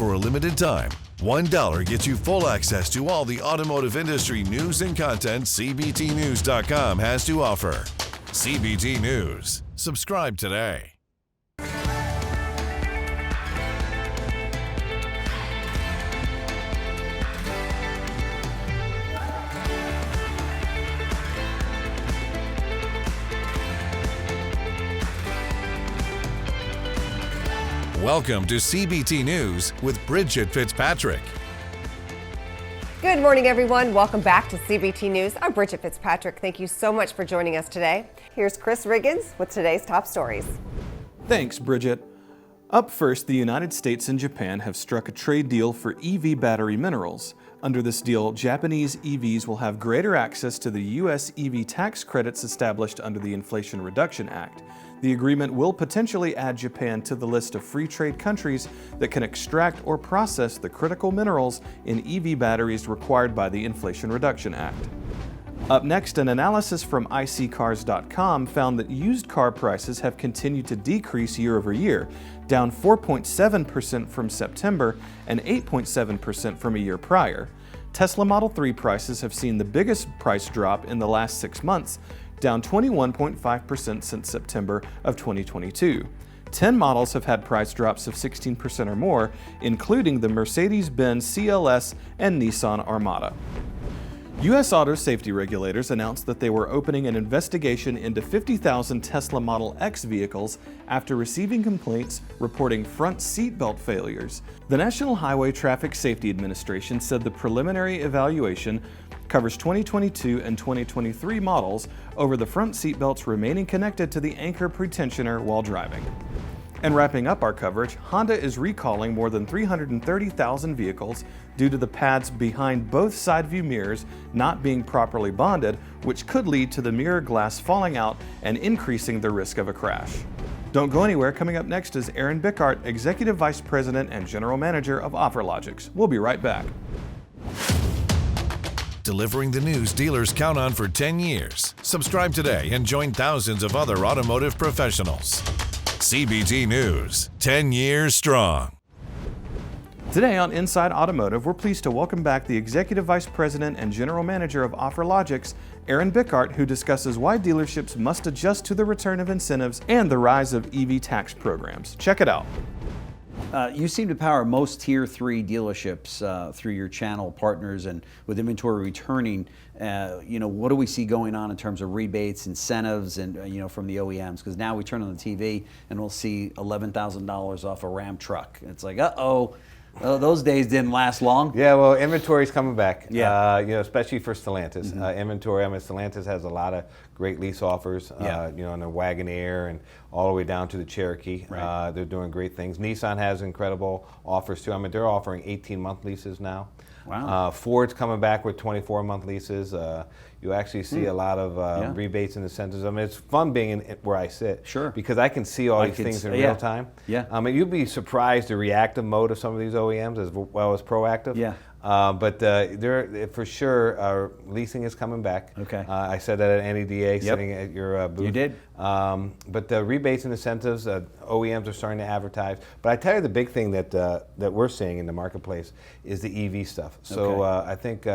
for a limited time, $1 gets you full access to all the automotive industry news and content CBTNews.com has to offer. CBT News. Subscribe today. Welcome to CBT News with Bridget Fitzpatrick. Good morning, everyone. Welcome back to CBT News. I'm Bridget Fitzpatrick. Thank you so much for joining us today. Here's Chris Riggins with today's top stories. Thanks, Bridget. Up first, the United States and Japan have struck a trade deal for EV battery minerals. Under this deal, Japanese EVs will have greater access to the U.S. EV tax credits established under the Inflation Reduction Act. The agreement will potentially add Japan to the list of free trade countries that can extract or process the critical minerals in EV batteries required by the Inflation Reduction Act. Up next, an analysis from iSeeCars.com found that used car prices have continued to decrease year over year, down 4.7% from September and 8.7% from a year prior. Tesla Model 3 prices have seen the biggest price drop in the last 6 months, down 21.5% since September of 2022. 10 models have had price drops of 16% or more, including the Mercedes-Benz CLS and Nissan Armada. U.S. auto safety regulators announced that they were opening an investigation into 50,000 Tesla Model X vehicles after receiving complaints reporting front seatbelt failures. The National Highway Traffic Safety Administration said the preliminary evaluation covers 2022 and 2023 models over the front seatbelts remaining connected to the anchor pretensioner while driving. And wrapping up our coverage, Honda is recalling more than 330,000 vehicles due to the pads behind both side view mirrors not being properly bonded, which could lead to the mirror glass falling out and increasing the risk of a crash. Don't go anywhere. Coming up next is Aaron Bickart, Executive Vice President and General Manager of OfferLogix. We'll be right back. Delivering the news dealers count on for 10 years. Subscribe today and join thousands of other automotive professionals. CBT News, 10 years strong. Today on Inside Automotive, we're pleased to welcome back the Executive Vice President and General Manager of OfferLogix, Aaron Bickart, who discusses why dealerships must adjust to the return of incentives and the rise of EV tax programs. Check it out. You seem to power most Tier 3 dealerships through your channel partners, and with inventory returning, what do we see going on in terms of rebates, incentives, and from the OEMs? Because now we turn on the TV and we'll see $11,000 off a Ram truck. It's like, those days didn't last long. Yeah, well, inventory's coming back. Yeah, especially for Stellantis. Inventory. I mean, Stellantis has a lot of great lease offers. On the Wagoneer and all the way down to the Cherokee. Right. They're doing great things. Nissan has incredible offers too. I mean, they're offering 18-month leases now. Wow. Ford's coming back with 24-month leases. You actually see a lot of rebates and incentives. I mean, it's fun being where I sit. Sure. Because I can see all these things in real time. Yeah. I mean, you'd be surprised the reactive mode of some of these OEMs as well as proactive. Yeah. But they're for sure, our leasing is coming back. Okay. I said that at NEDA, sitting at your booth. You did. But the rebates and incentives, OEMs are starting to advertise. But I tell you, the big thing that we're seeing in the marketplace is the EV stuff. So I think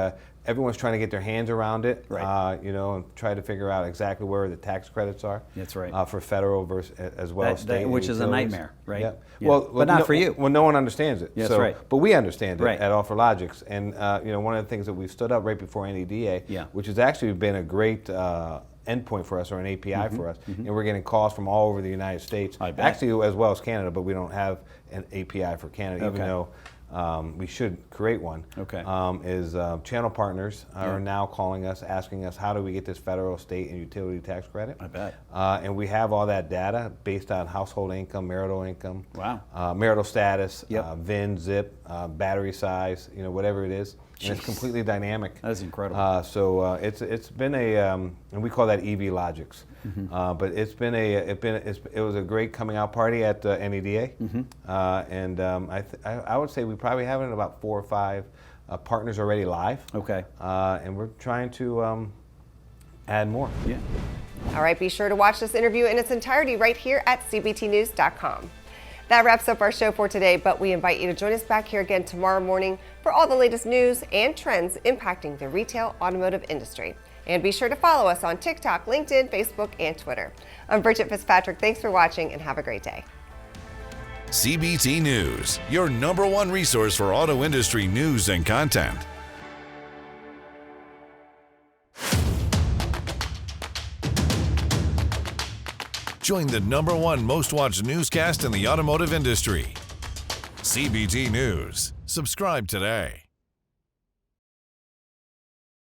everyone's trying to get their hands around it, right. and try to figure out exactly where the tax credits are. That's right. For federal versus as well as state, which is a nightmare, right? Yeah. Yeah. Well, but not for you. Well, no one understands it. That's right. But we understand it Right. at OfferLogix, and one of the things that we've stood up right before NEDA, which has actually been a great endpoint for us, or an API for us, and we're getting calls from all over the United States, actually as well as Canada, but we don't have an API for Canada, even though we should create one. Okay. Is channel partners are now calling us, asking us, how do we get this federal, state, and utility tax credit? I bet. And we have all that data based on household income, marital wow, marital status, VIN, zip, battery size, whatever it is. And it's completely dynamic. That's incredible. So it's been and we call that EV Logics. But it was a great coming out party at NEDA, and I would say we probably have it in about 4 or 5 partners already live. Okay. And we're trying to add more. Yeah. All right, be sure to watch this interview in its entirety right here at CBTnews.com. That wraps up our show for today, but we invite you to join us back here again tomorrow morning for all the latest news and trends impacting the retail automotive industry. And be sure to follow us on TikTok, LinkedIn, Facebook, and Twitter. I'm Bridget Fitzpatrick. Thanks for watching and have a great day. CBT News, your #1 resource for auto industry news and content. Join the #1 most watched newscast in the automotive industry. CBT News. Subscribe today.